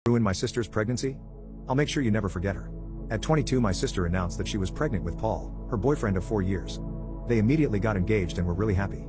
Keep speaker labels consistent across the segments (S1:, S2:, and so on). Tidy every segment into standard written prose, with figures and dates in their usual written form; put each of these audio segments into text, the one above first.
S1: Ruin my sister's pregnancy? I'll make sure you never forget her. At 22, my sister announced that she was pregnant with Paul, her boyfriend of 4 years. They immediately got engaged and were really happy.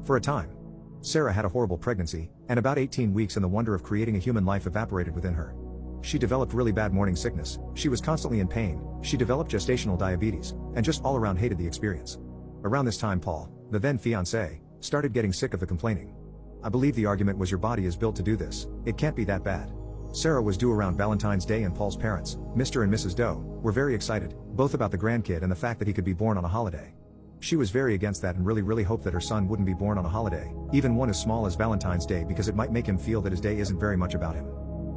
S1: For a time, Sarah had a horrible pregnancy, and about 18 weeks and the wonder of creating a human life evaporated within her. She developed really bad morning sickness, she was constantly in pain, she developed gestational diabetes, and just all around hated the experience. Around this time Paul, the then fiancé, started getting sick of the complaining. I believe the argument was your body is built to do this, it can't be that bad. Sarah was due around Valentine's Day and Paul's parents, Mr. and Mrs. Doe, were very excited, both about the grandkid and the fact that he could be born on a holiday. She was very against that and really hoped that her son wouldn't be born on a holiday, even one as small as Valentine's Day, because it might make him feel that his day isn't very much about him.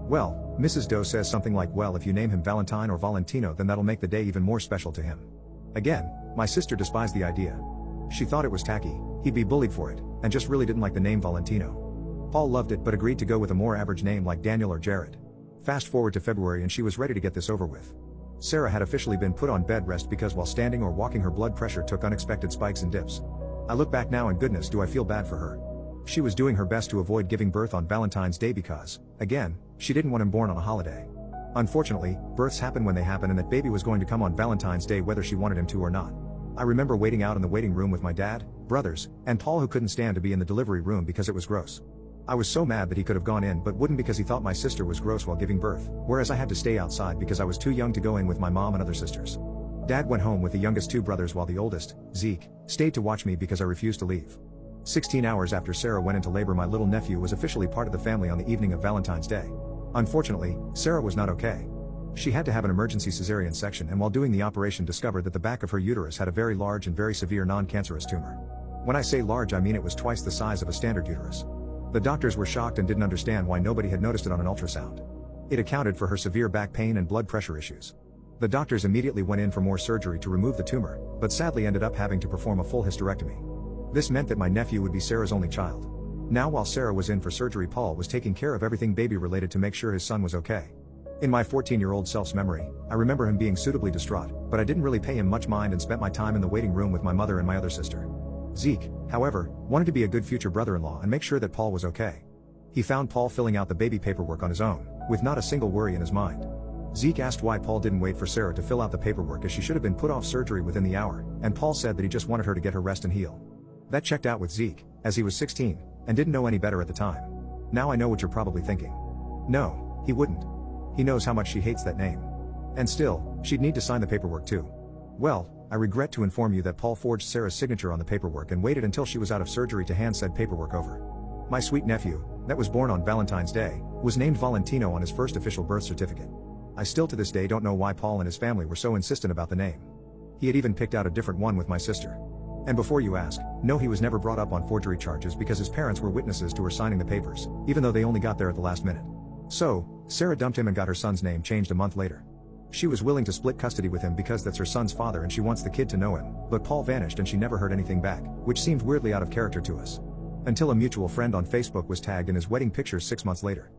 S1: Well, Mrs. Doe says something like, well, if you name him Valentine or Valentino, then that'll make the day even more special to him. Again, my sister despised the idea. She thought it was tacky, he'd be bullied for it, and just really didn't like the name Valentino. Paul loved it but agreed to go with a more average name like Daniel or Jared. Fast forward to February and she was ready to get this over with. Sarah had officially been put on bed rest because while standing or walking her blood pressure took unexpected spikes and dips. I look back now and goodness do I feel bad for her. She was doing her best to avoid giving birth on Valentine's Day because, again, she didn't want him born on a holiday. Unfortunately, births happen when they happen and that baby was going to come on Valentine's Day whether she wanted him to or not. I remember waiting out in the waiting room with my dad, brothers, and Paul, who couldn't stand to be in the delivery room because it was gross. I was so mad that he could have gone in but wouldn't because he thought my sister was gross while giving birth, whereas I had to stay outside because I was too young to go in with my mom and other sisters. Dad went home with the youngest 2 brothers while the oldest, Zeke, stayed to watch me because I refused to leave. 16 hours after Sarah went into labor, my little nephew was officially part of the family on the evening of Valentine's Day. Unfortunately, Sarah was not okay. She had to have an emergency cesarean section and while doing the operation discovered that the back of her uterus had a very large and very severe non-cancerous tumor. When I say large I mean it was twice the size of a standard uterus. The doctors were shocked and didn't understand why nobody had noticed it on an ultrasound. It accounted for her severe back pain and blood pressure issues. The doctors immediately went in for more surgery to remove the tumor, but sadly ended up having to perform a full hysterectomy. This meant that my nephew would be Sarah's only child. Now while Sarah was in for surgery, Paul was taking care of everything baby related to make sure his son was okay. In my 14-year-old self's memory, I remember him being suitably distraught, but I didn't really pay him much mind and spent my time in the waiting room with my mother and my other sister. Zeke, however, wanted to be a good future brother-in-law and make sure that Paul was okay. He found Paul filling out the baby paperwork on his own, with not a single worry in his mind. Zeke asked why Paul didn't wait for Sarah to fill out the paperwork as she should have been put off surgery within the hour, and Paul said that he just wanted her to get her rest and heal. That checked out with Zeke, as he was 16, and didn't know any better at the time. Now I know what you're probably thinking. No, he wouldn't. He knows how much she hates that name. And still, she'd need to sign the paperwork too. Well, I regret to inform you that Paul forged Sarah's signature on the paperwork and waited until she was out of surgery to hand said paperwork over. My sweet nephew, that was born on Valentine's Day, was named Valentino on his first official birth certificate. I still to this day don't know why Paul and his family were so insistent about the name. He had even picked out a different one with my sister. And before you ask, no, he was never brought up on forgery charges because his parents were witnesses to her signing the papers, even though they only got there at the last minute. So, Sarah dumped him and got her son's name changed a month later. She was willing to split custody with him because that's her son's father and she wants the kid to know him, but Paul vanished and she never heard anything back, which seemed weirdly out of character to us. Until a mutual friend on Facebook was tagged in his wedding pictures 6 months later.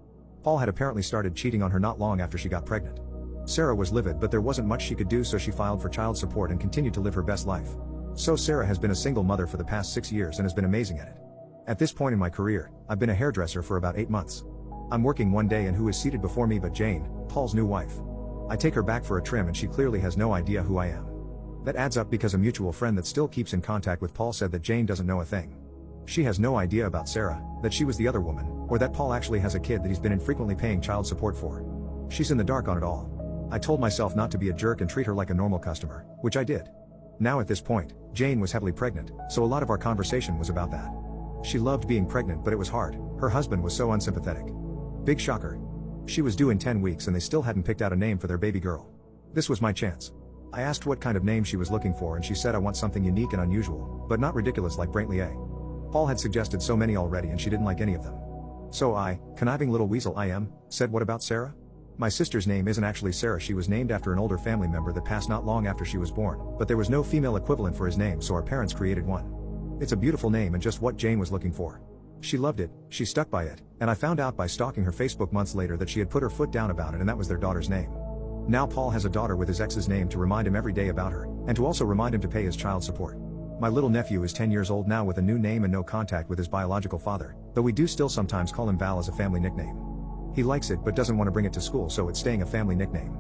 S1: Paul had apparently started cheating on her not long after she got pregnant. Sarah was livid but there wasn't much she could do, so she filed for child support and continued to live her best life. So Sarah has been a single mother for the past 6 years and has been amazing at it. At this point in my career, I've been a hairdresser for about 8 months. I'm working one day and who is seated before me but Jane, Paul's new wife. I take her back for a trim and she clearly has no idea who I am. That adds up because a mutual friend that still keeps in contact with Paul said that Jane doesn't know a thing. She has no idea about Sarah, that she was the other woman, or that Paul actually has a kid that he's been infrequently paying child support for. She's in the dark on it all. I told myself not to be a jerk and treat her like a normal customer, which I did. Now at this point, Jane was heavily pregnant, so a lot of our conversation was about that. She loved being pregnant but it was hard, her husband was so unsympathetic. Big shocker. She was due in 10 weeks and they still hadn't picked out a name for their baby girl. This was my chance. I asked what kind of name she was looking for and she said I want something unique and unusual, but not ridiculous like Brantley A. Paul had suggested so many already and she didn't like any of them. So I, conniving little weasel I am, said what about Sarah? My sister's name isn't actually Sarah, she was named after an older family member that passed not long after she was born, but there was no female equivalent for his name so our parents created one. It's a beautiful name and just what Jane was looking for. She loved it, she stuck by it, and I found out by stalking her Facebook months later that she had put her foot down about it and that was their daughter's name. Now Paul has a daughter with his ex's name to remind him every day about her, and to also remind him to pay his child support. My little nephew is 10 years old now with a new name and no contact with his biological father, though we do still sometimes call him Val as a family nickname. He likes it but doesn't want to bring it to school, so it's staying a family nickname.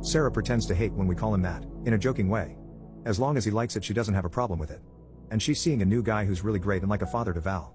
S1: Sarah pretends to hate when we call him that, in a joking way. As long as he likes it, she doesn't have a problem with it. And she's seeing a new guy who's really great and like a father to Val.